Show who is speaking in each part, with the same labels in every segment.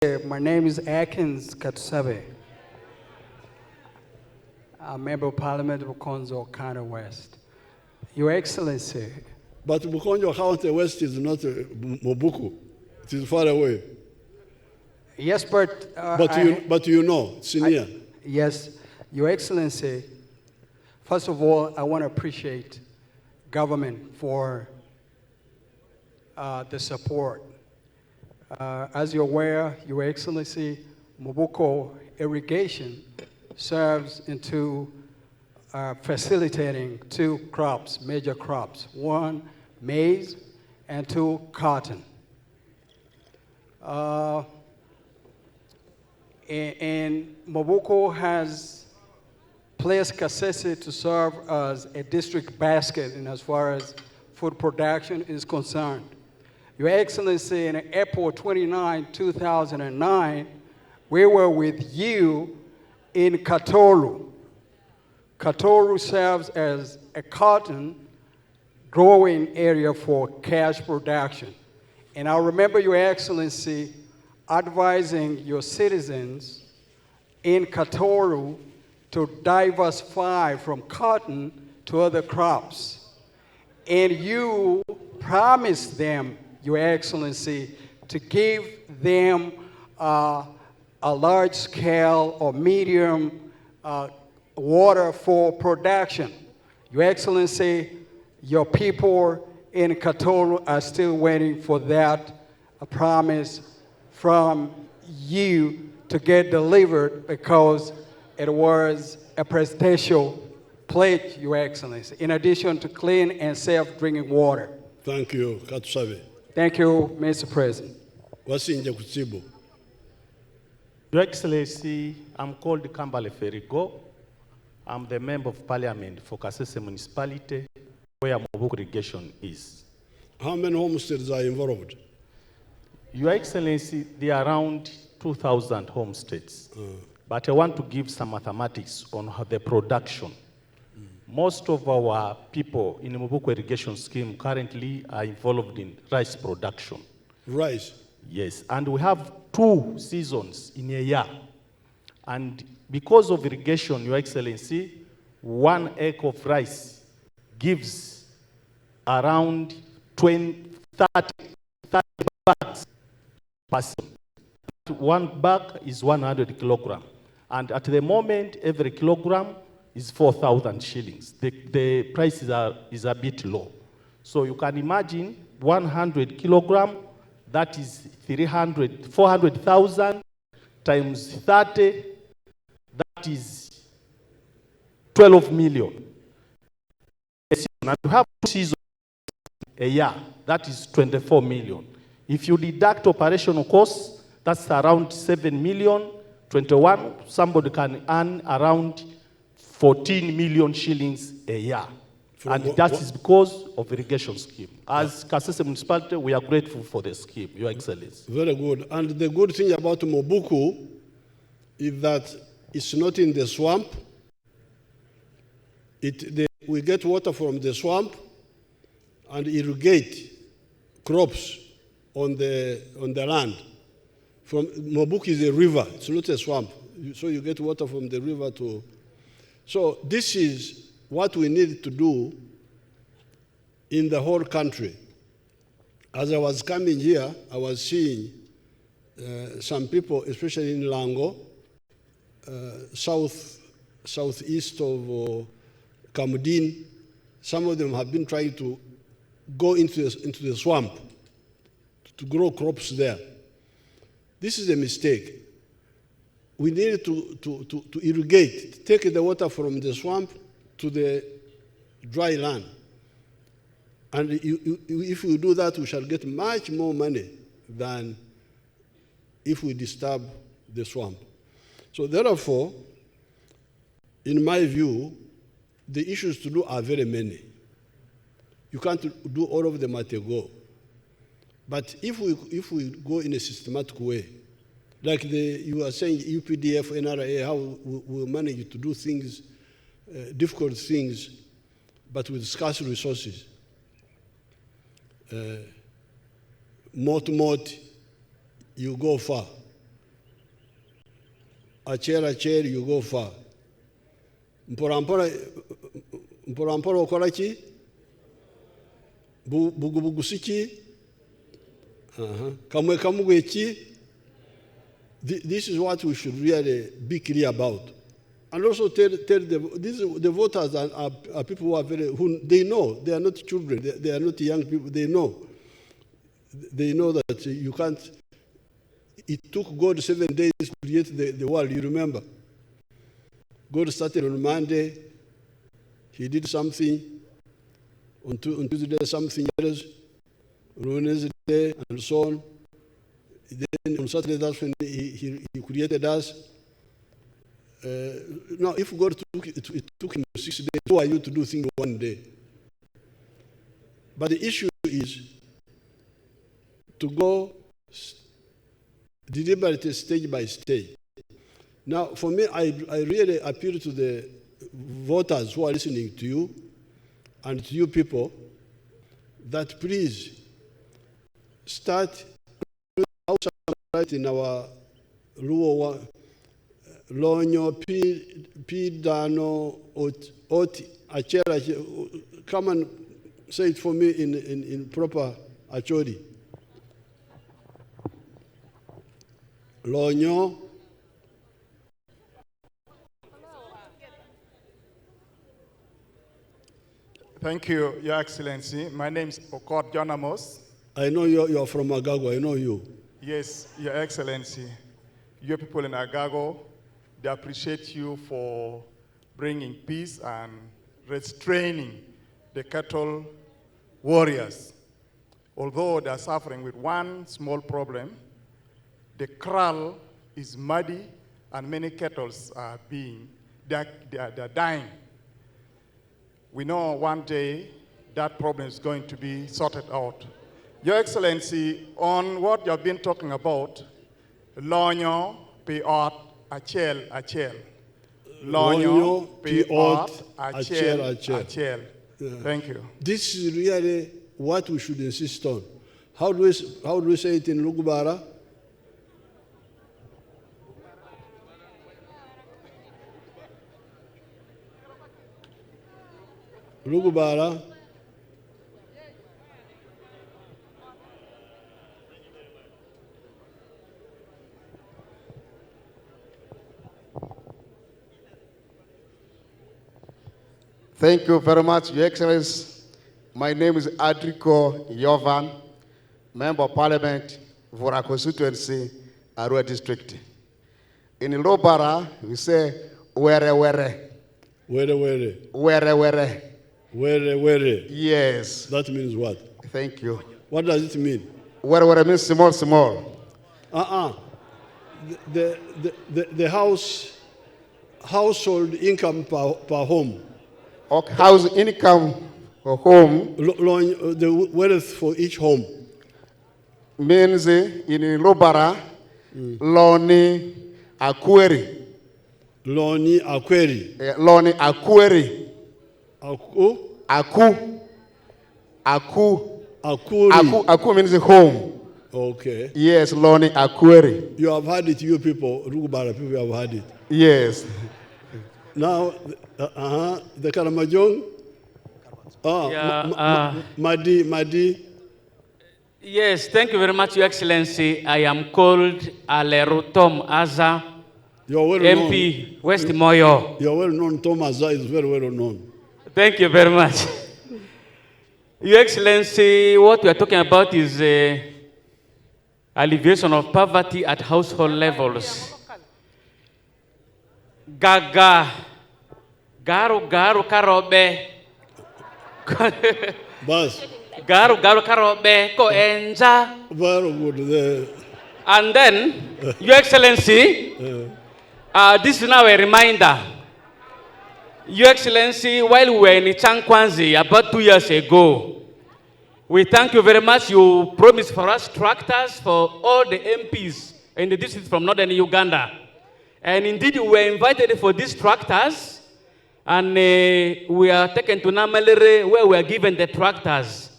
Speaker 1: My name is Atkins Katusabe. I'm a member of Parliament of Bukonzo County West. Your Excellency.
Speaker 2: But Bukonjo County West is not Mobuku. It is far away.
Speaker 1: Yes, but...
Speaker 2: but you know, senior.
Speaker 1: Yes, Your Excellency. First of all, I want to appreciate government for the support. As you're aware, Your Excellency, Mobuko Irrigation serves into facilitating two crops, major crops. One, maize, and two, cotton. And Mobuko has placed Kasese to serve as a district basket in as far as food production is concerned. Your Excellency, in April 29, 2009, we were with you in Katoru. Katoru serves as a cotton growing area for cash production. And I remember Your Excellency advising your citizens in Katoru to diversify from cotton to other crops. And you promised them, Your Excellency, to give them a large scale or medium water for production. Your Excellency, your people in Katoru are still waiting for that promise from you to get delivered because it was a presidential pledge, Your Excellency, in addition to clean and safe drinking water.
Speaker 2: Thank you, Katusabe.
Speaker 1: Thank you, Mr. President.
Speaker 2: Wasinja kutsibu.
Speaker 3: Your Excellency, I'm called Kambale Ferigo. I'm the Member of Parliament for Kasese Municipality, where Mobuku Irrigation is.
Speaker 2: How many homesteads are involved?
Speaker 3: Your Excellency, there are around 2,000 homesteads. But I want to give some mathematics on the production. Most of our people in the Mobuku Irrigation Scheme currently are involved in rice production.
Speaker 2: Rice?
Speaker 3: Yes, and we have 2 seasons in a year. And because of irrigation, Your Excellency, 1 acre of rice gives around 30 bags per season. 1 bag is 100 kilograms. And at the moment, every kilogram is 4,000 shillings. The price is a bit low. So you can imagine 100 kilogram, that is 400,000 times 30, that is 12 million. And you have 2 seasons a year, that is 24 million. If you deduct operational costs, that's around 7 million, 21, somebody can earn around 14 million shillings a year. And that is because of irrigation scheme. As Kasese Municipality, we are grateful for the scheme, Your Excellency.
Speaker 2: Very good. And the good thing about Mobuku is that it's not in the swamp. We get water from the swamp and irrigate crops on the land. Mobuku is a river, it's not a swamp. So you get water from the river to... So this is what we need to do in the whole country. As I was coming here, I was seeing some people, especially in Lango, southeast of Kamudin. Some of them have been trying to go into the swamp to grow crops there. This is a mistake. We need to irrigate, take the water from the swamp to the dry land. And if we do that, we shall get much more money than if we disturb the swamp. So therefore, in my view, the issues to do are very many. You can't do all of them at a go. But if we go in a systematic way, like you are saying UPDF, NRA, how we manage to do things, difficult things, but with scarce resources. Mot, you go far. chair, you go far. Mpora okoraki? Bugubugu siki? Kamwe kamugeki? This is what we should really be clear about. And also tell the voters are people who are who they know, they are not children, they are not young people, they know. They know that you can't, it took God 7 days to create the world, you remember? God started on Monday, he did something, on Tuesday something else, on Wednesday and so on. Then on Saturday, that's when he created us. Now, if God it took him 6 days, who are you to do things 1 day? But the issue is to go deliberately, stage by stage. Now, for me, I really appeal to the voters who are listening to you and to you people that please start right in our Luo Lonyo Pidano Ot Achera. Come and say it for me in proper Achori. Lonyo.
Speaker 4: Thank you, Your Excellency. My name is Okot Jonamos.
Speaker 2: I know you're from Agago. I know you.
Speaker 4: Yes, Your Excellency. Your people in Agago, they appreciate you for bringing peace and restraining the cattle warriors. Although they are suffering with one small problem, the kraal is muddy and many cattle are they're dying. We know one day that problem is going to be sorted out. Your Excellency, on what you have been talking about, Lonyo Piot Achel Achel. Lonyo Piot Achel Achel. Thank you.
Speaker 2: This is really what we should insist on. How do we say it in Lugubara? Lugubara.
Speaker 5: Thank you very much, Your Excellency. My name is Adrico Yovan, Member of Parliament, Vora constituency, Arua district. In Lobara, we say, were.
Speaker 2: Were.
Speaker 5: Yes.
Speaker 2: That means what?
Speaker 5: Thank you.
Speaker 2: What does it mean?
Speaker 5: Were means small.
Speaker 2: The household income per home.
Speaker 5: Okay, house income for home.
Speaker 2: The wealth for each home.
Speaker 5: Means in Lobara, Loni Akweri.
Speaker 2: Loni Akweri.
Speaker 5: Loni Akweri. Aku means home.
Speaker 2: Okay.
Speaker 5: Yes, Loni Akweri.
Speaker 2: You have had it, you people, Rugubara people have had it.
Speaker 5: Yes.
Speaker 2: Now, the Karamajong. Madi.
Speaker 6: Yes, thank you very much, Your Excellency. I am called Alerutom Aza,
Speaker 2: You're well
Speaker 6: MP,
Speaker 2: known.
Speaker 6: West Moyo.
Speaker 2: You're well known. Thomas is very well known.
Speaker 6: Thank you very much. Your Excellency, what we are talking about is alleviation of poverty at household levels. Gaga, garu karobe.
Speaker 2: Bas.
Speaker 6: Garu karobe ko enja.
Speaker 2: Very good there.
Speaker 6: And then, Your Excellency, this is now a reminder. Your Excellency, while we were in Chankwanzi about 2 years ago, we thank you very much. You promised for us tractors for all the MPs in the district from northern Uganda. And indeed, we were invited for these tractors, and we are taken to Namalere where we are given the tractors.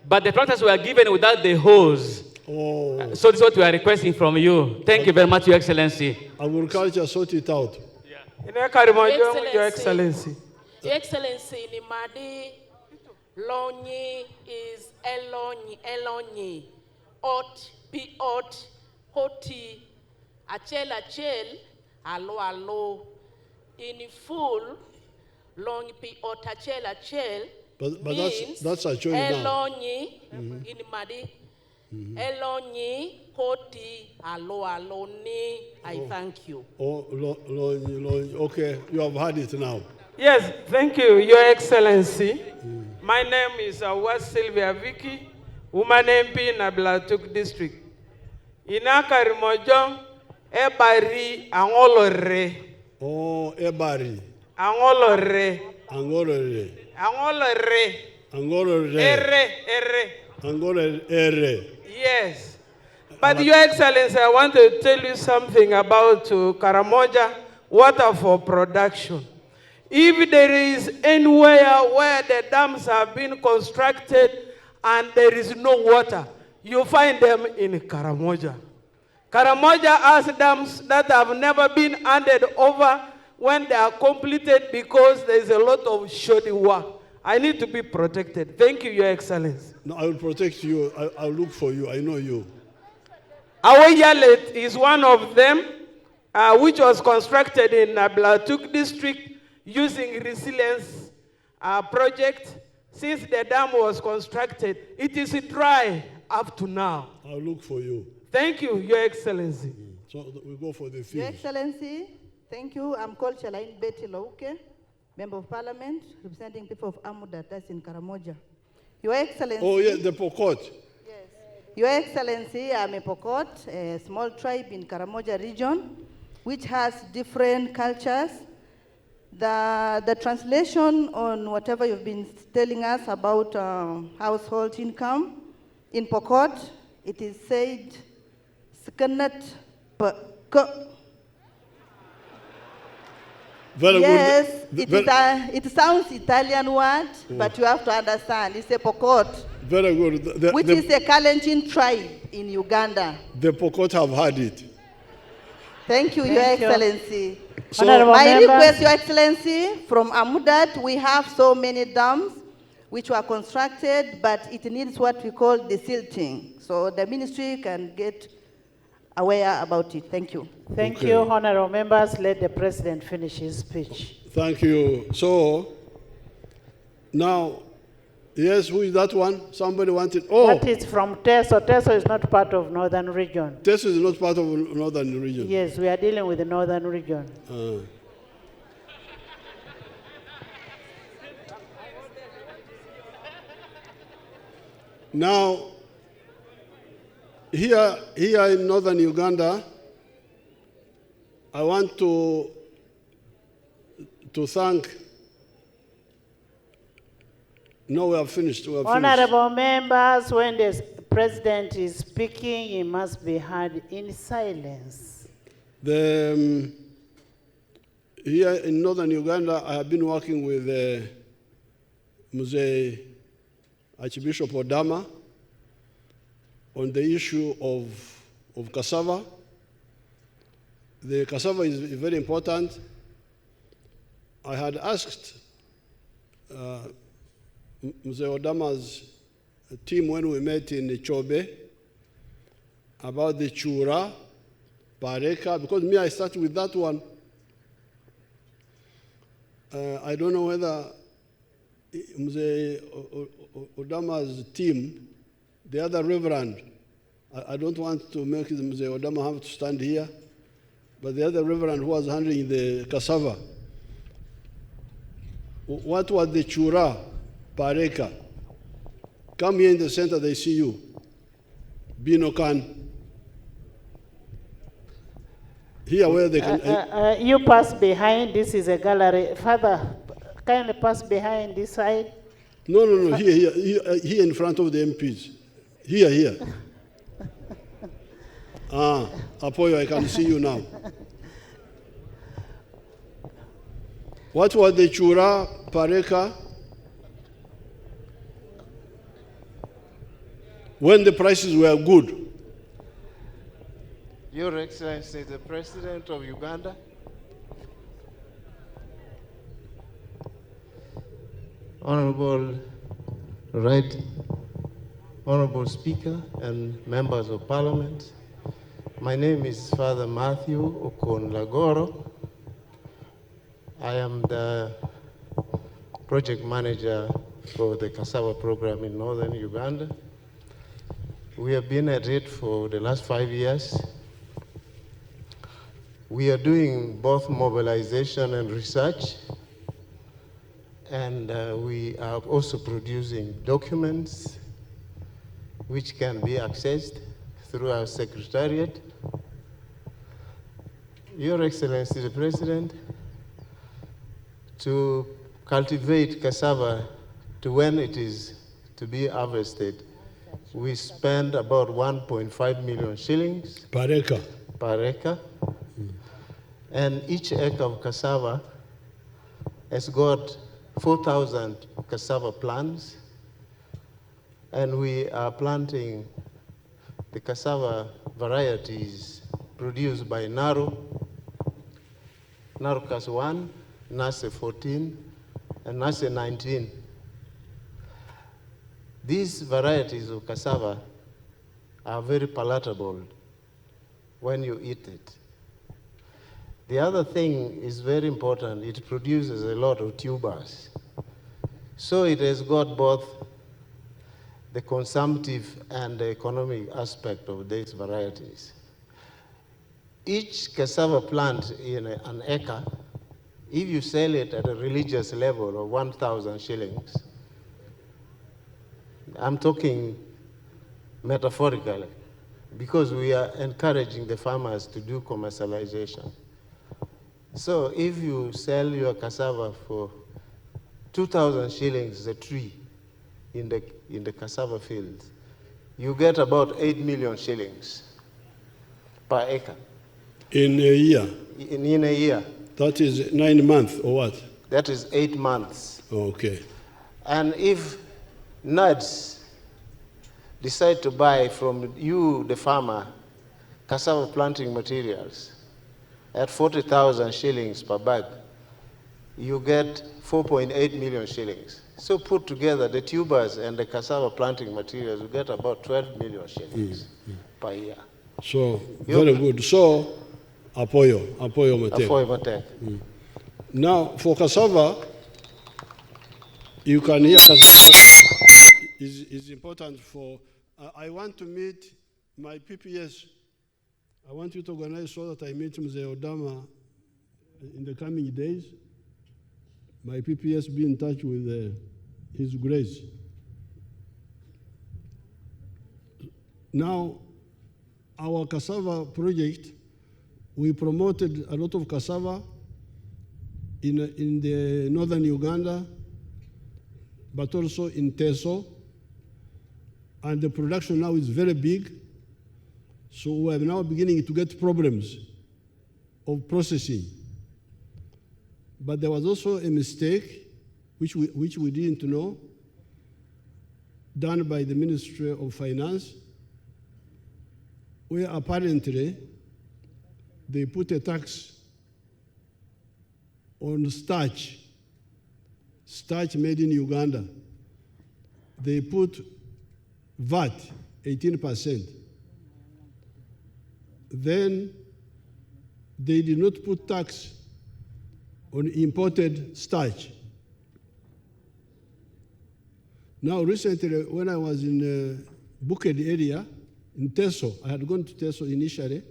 Speaker 6: But the tractors were given without the hose.
Speaker 2: Oh,
Speaker 6: So this is what we are requesting from you. Thank you very much, Your Excellency.
Speaker 2: agriculture sort it out.
Speaker 7: Ine Karimojong, Your Excellency.
Speaker 8: Your Excellency, ni madi lonyi is elonyi, ot be ot, hoti, achel, alo, in full, long be ot achel,
Speaker 2: But
Speaker 8: means
Speaker 2: that's actually now.
Speaker 8: elonyi, in madi, elonyi, hoti, alo, ni, I thank you.
Speaker 2: Oh, okay, you have had it now.
Speaker 7: Yes, thank you, Your Excellency. My name is West Sylvia Vicky, woman MP in Ablatuk District. Ina Karimojong, ebari angolore.
Speaker 2: Oh, ebari.
Speaker 7: Angolore.
Speaker 2: Angolore.
Speaker 7: Angolore.
Speaker 2: Angolore.
Speaker 7: Ere.
Speaker 2: Angolore.
Speaker 7: Yes. But Your Excellency, I want to tell you something about Karamoja water for production. If there is anywhere where the dams have been constructed and there is no water, you find them in Karamoja. Karamoja has dams that have never been handed over when they are completed because there is a lot of shoddy work. I need to be protected. Thank you, Your Excellency.
Speaker 2: No, I will protect you. I'll look for you. I know you.
Speaker 7: Our Yalet is one of them, which was constructed in Ablatuk District using resilience project. Since the dam was constructed, it is dry up to now.
Speaker 2: I'll look for you.
Speaker 7: Thank you, Your Excellency.
Speaker 2: So we go for the
Speaker 9: Your
Speaker 2: field.
Speaker 9: Excellency, thank you. I'm called Chalain Betty Lauke, Member of Parliament, representing people of Amuda, that's in Karamoja. Your Excellency.
Speaker 2: Oh, yeah, the Pokot.
Speaker 9: Yes. Your Excellency, I'm a Pokot, a small tribe in Karamoja region, which has different cultures. The translation on whatever you've been telling us about household income, in Pokot, it is said, Skanat
Speaker 2: Very
Speaker 9: yes,
Speaker 2: good.
Speaker 9: it sounds Italian word, but you have to understand, it's a Pokot,
Speaker 2: Very good.
Speaker 9: which is a Kalenjin tribe in Uganda.
Speaker 2: The Pokot have had it.
Speaker 9: Thank you, Your Excellency.
Speaker 2: So,
Speaker 9: My request, Your Excellency, from Amudat, we have so many dams which were constructed, but it needs what we call desilting. So the ministry can get aware about it. Thank you.
Speaker 10: Thank
Speaker 2: Okay.
Speaker 10: you, honorable members. Let the president finish his speech.
Speaker 2: Thank you. So, now, yes, who is that one? Somebody wanted. Oh,
Speaker 10: That is from Teso. Teso is not part of northern region.
Speaker 2: this is not part of northern region.
Speaker 10: Yes, we are dealing with the northern region.
Speaker 2: Now, here in northern Uganda, I want to thank. No, we have finished. We have finished.
Speaker 10: Honorable members, when the president is speaking, he must be heard in silence.
Speaker 2: Here in northern Uganda, I have been working with Archbishop Odama on the issue of cassava. The cassava is very important. I had asked Odama's team when we met in Chobe about the chura, pareka, because me, I started with that one. I don't know whether Odama's team, the other reverend, I don't want to make Odama have to stand here, but the other reverend who was handling the cassava, what was the chura, pareka? Come here in the center, they see you. Binokan. Here where they can...
Speaker 10: You pass behind, this is a gallery. Father, kindly pass behind this side.
Speaker 2: No, here in front of the MPs. Here. Apoyo, I can see you now. What was the chura, pareka? When the prices were good,
Speaker 11: Your Excellency, the President of Uganda, Honorable Speaker and members of Parliament, my name is Father Matthew Okonlagoro. I am the project manager for the Cassava program in northern Uganda. We have been at it for the last 5 years. We are doing both mobilization and research, and we are also producing documents which can be accessed through our secretariat. Your Excellency, the President, to cultivate cassava to when it is to be harvested, we spend about 1.5 million shillings
Speaker 2: Per acre.
Speaker 11: per acre. And each acre of cassava has got 4,000 cassava plants. And we are planting the cassava varieties produced by Naru, Narucas 1, Nase 14, and Nase 19. These varieties of cassava are very palatable when you eat it. The other thing is very important, it produces a lot of tubers. So it has got both the consumptive and the economic aspect of these varieties. Each cassava plant in an acre, if you sell it at a religious level of 1,000 shillings, I'm talking metaphorically, because we are encouraging the farmers to do commercialization. So if you sell your cassava for 2,000 shillings a tree in the cassava fields, you get about 8 million shillings per acre.
Speaker 2: In a year?
Speaker 11: In a year.
Speaker 2: That is 9 months or what?
Speaker 11: That is 8 months.
Speaker 2: Okay.
Speaker 11: And if nuts decide to buy from you, the farmer, cassava planting materials at 40,000 shillings per bag, you get 4.8 million shillings. So put together the tubers and the cassava planting materials, you get about 12 million shillings per year.
Speaker 2: So, very good. So, apoyo Matek.
Speaker 11: Apoyo Matek.
Speaker 2: Now, for cassava, you can hear cassava is important for, I want to meet my PPS. I want you to organize so that I meet Mzee Odama in the coming days. My PPS be in touch with His Grace. Now, our cassava project, we promoted a lot of cassava in the northern Uganda, but also in Teso. And the production now is very big. So we are now beginning to get problems of processing. But there was also a mistake, which we didn't know, done by the Ministry of Finance, where apparently they put a tax on starch made in Uganda. They put VAT, 18%. Then they did not put tax on imported starch. Now recently, when I was in Buked area, in Teso, I had gone to Teso initially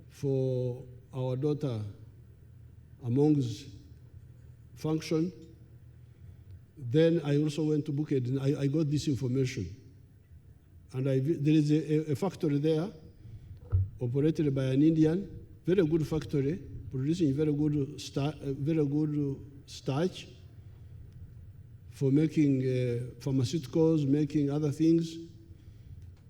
Speaker 2: for our daughter Among's function. Then I also went to Buked and I got this information. And there is a factory there operated by an Indian, very good factory, producing very good starch for making pharmaceuticals, making other things.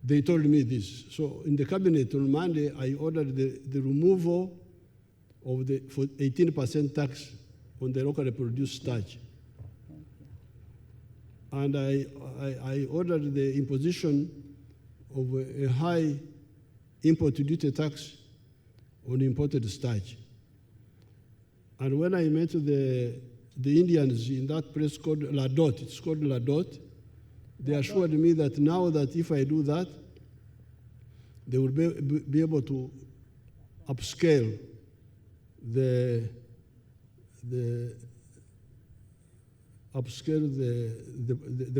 Speaker 2: They told me this. So in the cabinet on Monday, I ordered the removal of for 18% tax on the locally produced starch. And I ordered the imposition of a high import duty tax on imported starch. And when I met the Indians in that place called Ladot, it's called Ladot, they assured me that now that if I do that, they will be able to upscale the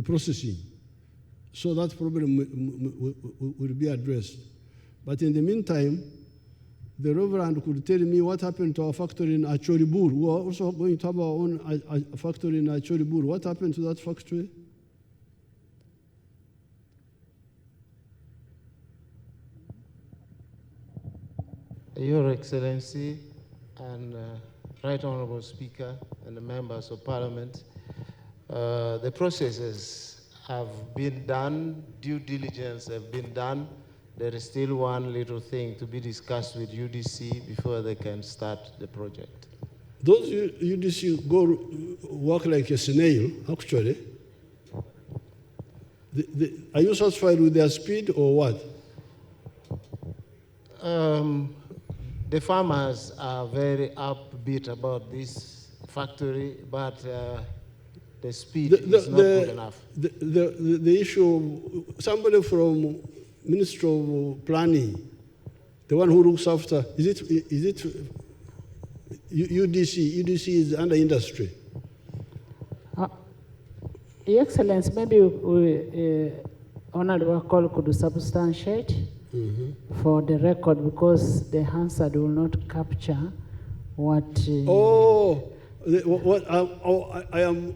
Speaker 2: processing, so that problem will be addressed. But in the meantime, the Reverend could tell me what happened to our factory in Achoribur. We are also going to have our own factory in Achoribur. What happened to that factory?
Speaker 11: Your Excellency and Right Honorable Speaker and the members of Parliament, the processes have been done, due diligence have been done. There is still one little thing to be discussed with UDC before they can start the project.
Speaker 2: Those UDC go work like a snail, actually. Are you satisfied with their speed or what?
Speaker 11: The farmers are very upbeat about this factory, but the speed is not good enough.
Speaker 2: The issue of somebody from Ministry of Planning, the one who looks after, is it UDC? UDC is under industry.
Speaker 10: Your Excellency, maybe Honorable Call could substantiate for the record, because the Hansard will not capture what.
Speaker 2: I am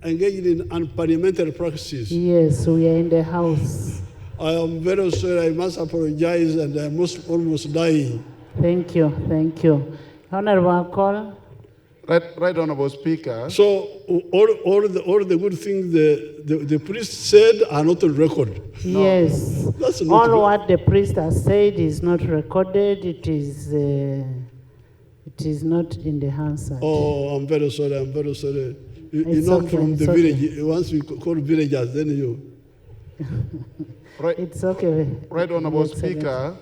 Speaker 2: engaged in unparliamentary practices.
Speaker 10: Yes, we are in the House.
Speaker 2: I am very sorry. I must apologize, and I'm almost dying.
Speaker 10: Thank you, thank you. Honorable Call.
Speaker 5: Right, Honorable Speaker.
Speaker 2: So all the good things the priest said are not on record.
Speaker 10: Yes.
Speaker 2: That's not
Speaker 10: all
Speaker 2: good.
Speaker 10: what the priest has said is not recorded. It is not in the Hansard.
Speaker 2: Oh, I'm very sorry. I'm very sorry. You know,
Speaker 10: okay,
Speaker 2: from the
Speaker 10: it's
Speaker 2: village.
Speaker 10: okay.
Speaker 2: Once we call villagers, then you.
Speaker 5: Right,
Speaker 10: it's okay.
Speaker 5: Right, Honorable
Speaker 10: Your Excellency.
Speaker 5: Speaker.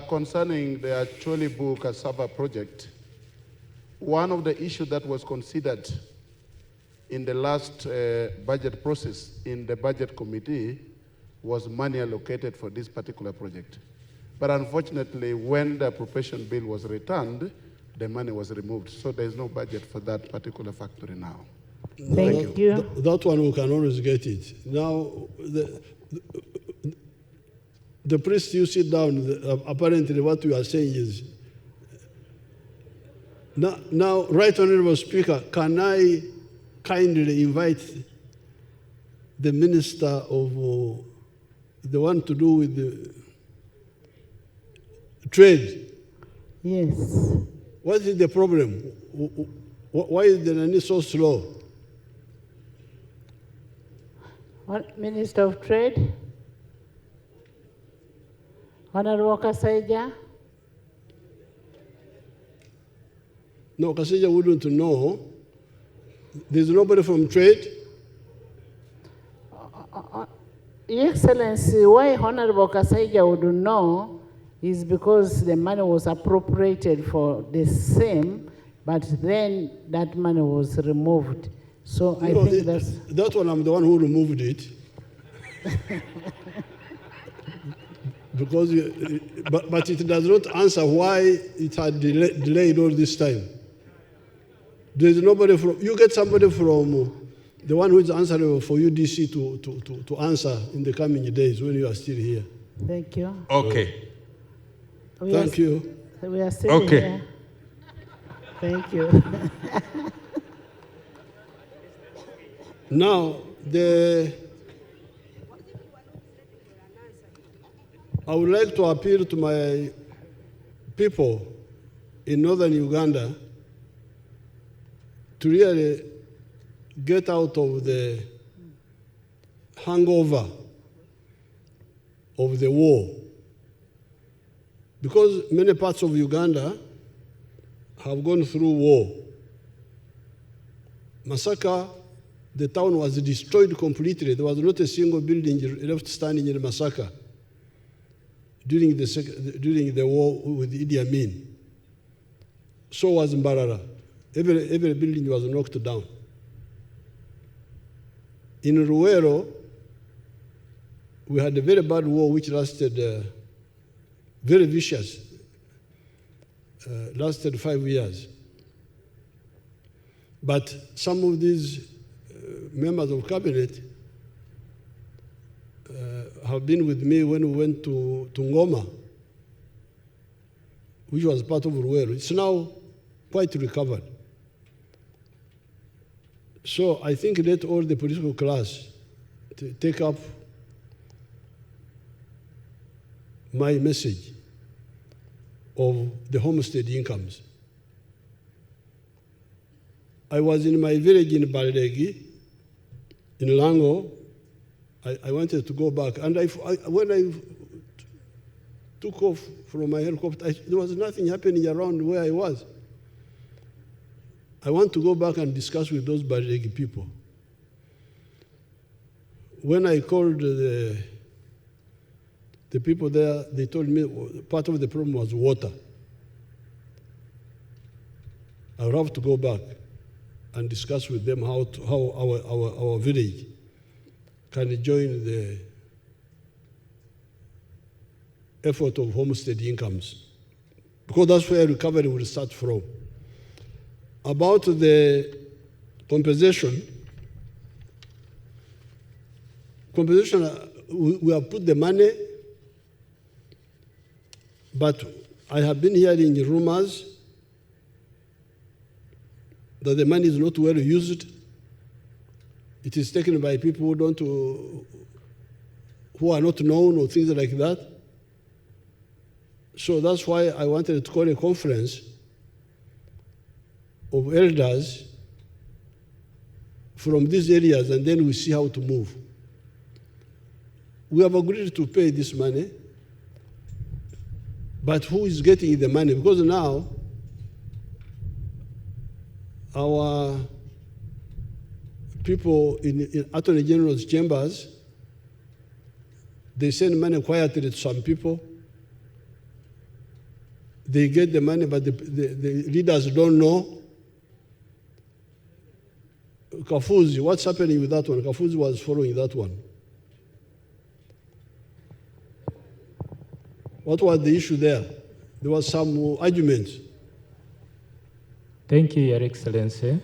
Speaker 5: Concerning the Acholibu Cassava project, one of the issues that was considered in the last budget process in the budget committee was money allocated for this particular project. But unfortunately, when the appropriation bill was returned, the money was removed. So there is no budget for that particular factory now.
Speaker 10: Thank you.
Speaker 2: That one we can always get it. Now, the priest, you sit down. Apparently, what you are saying is. Now, Right Honorable Speaker, can I kindly invite the Minister of the one to do with the trade?
Speaker 10: Yes.
Speaker 2: What is the problem? Why is the Nani so slow?
Speaker 10: What, Minister of Trade? Honorable Kasaija?
Speaker 2: No, Kasese wouldn't know. There's nobody from trade.
Speaker 10: Your Excellency, why Honorable Kasaija would know is because the money was appropriated for the same, but then that money was removed. So I think that's...
Speaker 2: That one, I'm the one who removed it. Because, but it does not answer why it had delayed all this time. There's nobody from, you get somebody from the one who is answerable for UDC to answer in the coming days when you are still here.
Speaker 10: Thank you.
Speaker 6: Okay.
Speaker 2: Thank you.
Speaker 10: We are still
Speaker 6: Okay.
Speaker 10: here. Thank you.
Speaker 2: Now, I would like to appeal to my people in northern Uganda to really get out of the hangover of the war. Because many parts of Uganda have gone through war. Masaka, the town was destroyed completely. There was not a single building left standing in Masaka. during the war with Idi Amin. So was Mbarara. Every building was knocked down. In Ruwero, we had a very bad war which lasted, very vicious, lasted 5 years. But some of these members of cabinet have been with me when we went to Ngoma, which was part of Ruwero. It's now quite recovered. So I think let all the political class take up my message of the homestead incomes. I was in my village in Baldegi, in Lango. I wanted to go back. And when I took off from my helicopter, there was nothing happening around where I was. I want to go back and discuss with those Baldegi people. When I called the people there, they told me part of the problem was water. I would have to go back and discuss with them how our village can join the effort of homestead incomes, because that's where recovery will start from. About the compensation, we have put the money, but I have been hearing rumors that the money is not well used. It is taken by people who are not known or things like that. So that's why I wanted to call a conference of elders from these areas, and then we see how to move. We have agreed to pay this money, but who is getting the money? Because now our people in Attorney General's chambers, they send money quietly to some people. They get the money, but the leaders don't know. Kafuzi, what's happening with that one? Kafuzi was following that one. What was the issue there? There was some arguments.
Speaker 12: Thank you, Your Excellency.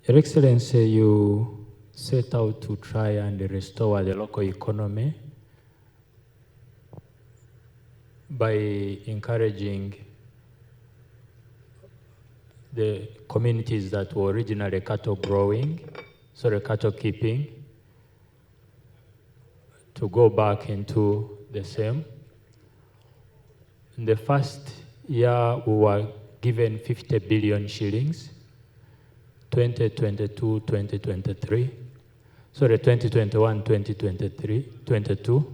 Speaker 12: Your Excellency, you set out to try and restore the local economy by encouraging the communities that were originally cattle keeping, to go back into the same. In the first year, we were given 50 billion shillings, 2022-2023. Sorry, 2021-2022.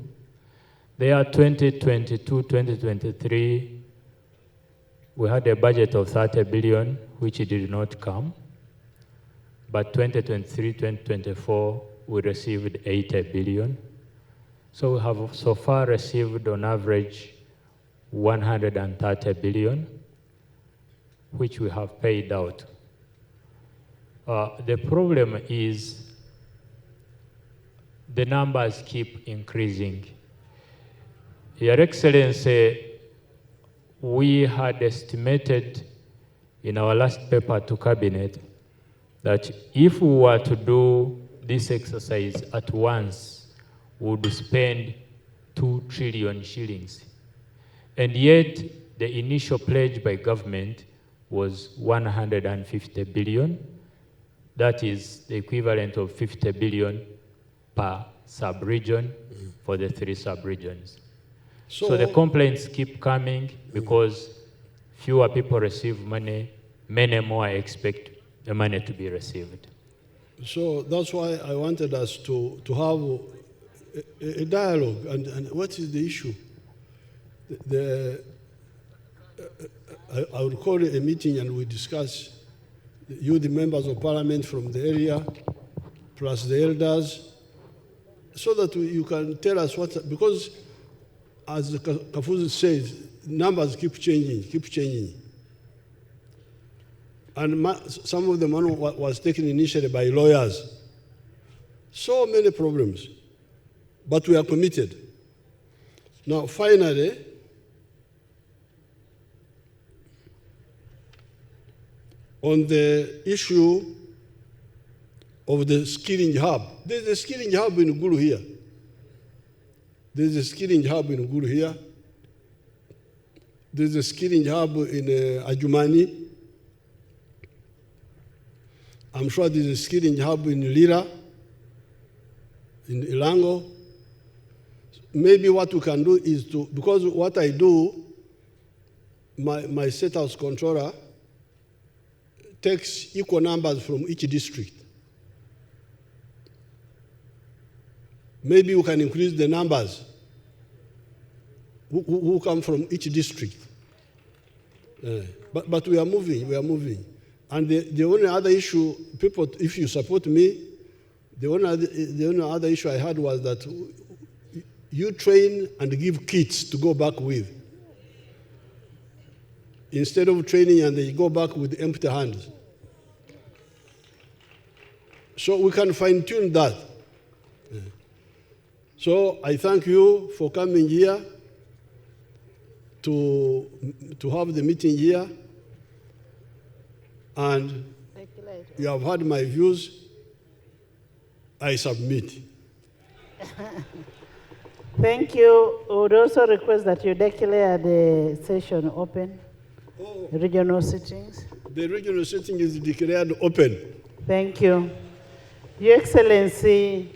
Speaker 12: The year 2022-2023, we had a budget of 30 billion, which did not come. But 2023-2024, we received 80 billion. So we have so far received on average 130 billion, which we have paid out. The problem is the numbers keep increasing. Your Excellency, we had estimated in our last paper to Cabinet that if we were to do this exercise at once, we would spend 2 trillion shillings. And yet, the initial pledge by government was 150 billion. That is the equivalent of 50 billion per sub-region for the 3 sub-regions. So the complaints keep coming because fewer people receive money, many more expect the money to be received.
Speaker 2: So that's why I wanted us to have a dialogue. And what is the issue? I would call a meeting and we discuss, you, the members of parliament from the area, plus the elders, so that you can tell us what, because as Kafuzi says, numbers keep changing. And some of the money was taken initially by lawyers. So many problems, but we are committed. Now, finally, on the issue of the skilling hub, there's a skilling hub in Gulu here. There's a skilling hub in Gulu here. There's a skilling hub in Ajumani. I'm sure there's a skilling hub in Lira, in Ilango. Maybe what we can do is to, because what I do, my state house controller takes equal numbers from each district. Maybe we can increase the numbers who come from each district. But we are moving. And the only other issue, people, if you support me, the only other issue I had was that you train and give kits to go back with, instead of training and they go back with empty hands. So we can fine-tune that. So I thank you for coming here to have the meeting here. And you have heard my views. I submit.
Speaker 10: Thank you. We would also request that you declare the session open. Regional sittings.
Speaker 2: The regional sitting is declared open.
Speaker 10: Thank you. Your Excellency,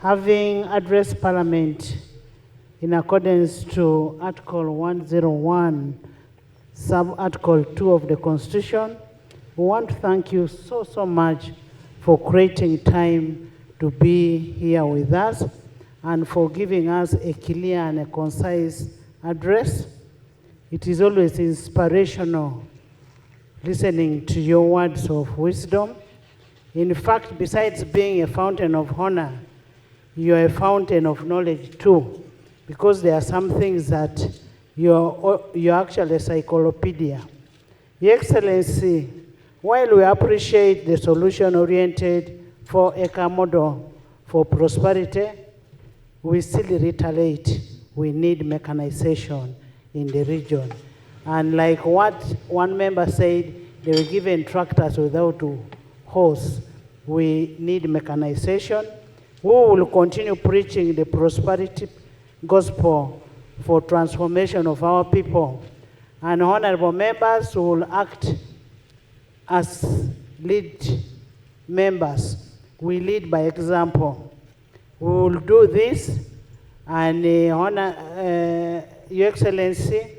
Speaker 10: having addressed Parliament in accordance to Article 101, Sub-Article 2 of the Constitution, we want to thank you so much for creating time to be here with us and for giving us a clear and a concise address. It is always inspirational listening to your words of wisdom. In fact, besides being a fountain of honor, you are a fountain of knowledge too, because there are some things that you're actually a encyclopedia. Your Excellency, while we appreciate the solution-oriented 4-acre model for prosperity, we still reiterate we need mechanization in the region. And like what one member said, they were given tractors without horse. We need mechanization. We will continue preaching the prosperity gospel for transformation of our people. And honorable members will act as lead members. We lead by example. We will do this, and Your Excellency,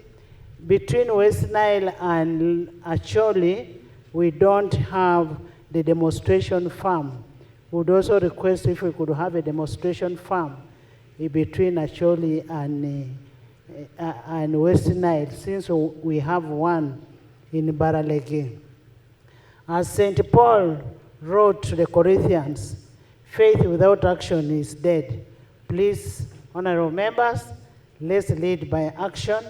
Speaker 10: between West Nile and Acholi, we don't have the demonstration farm. We would also request if we could have a demonstration farm between Acholi and West Nile, since we have one in Baralege. As St. Paul wrote to the Corinthians, faith without action is dead. Please, honorable members, let's lead by action.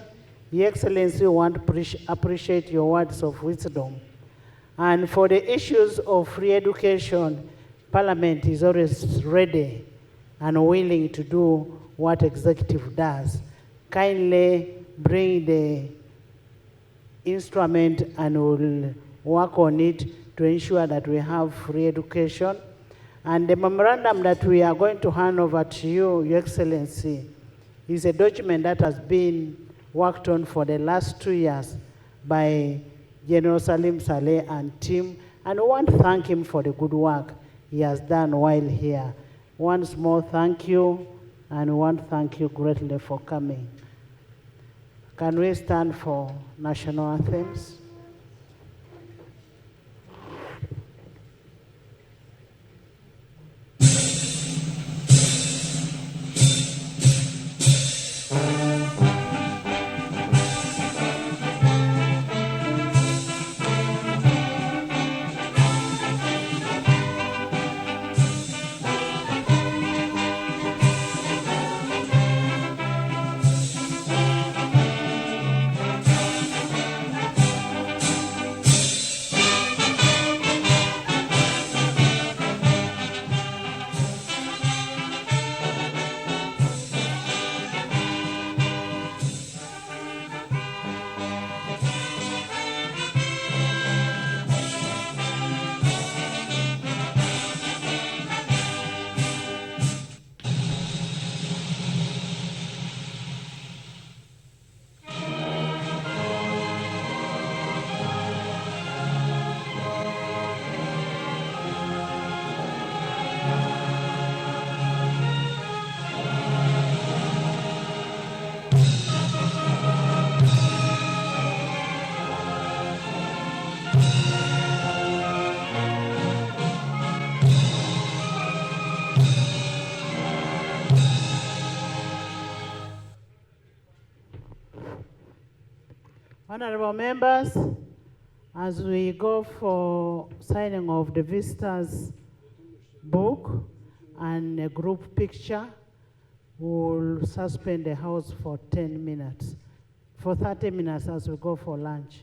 Speaker 10: Your Excellency, we want to appreciate your words of wisdom. And for the issues of free education, Parliament is always ready and willing to do what executive does. Kindly bring the instrument and we'll work on it to ensure that we have free education. And the memorandum that we are going to hand over to you, Your Excellency, is a document that has been worked on for the last 2 years by General Salim Saleh and team, and we want to thank him for the good work he has done while here. Once more, thank you, and we want to thank you greatly for coming. Can we stand for national anthems? Honorable members, as we go for signing of the visitors book and a group picture, we'll suspend the House for 10 minutes, for 30 minutes as we go for lunch.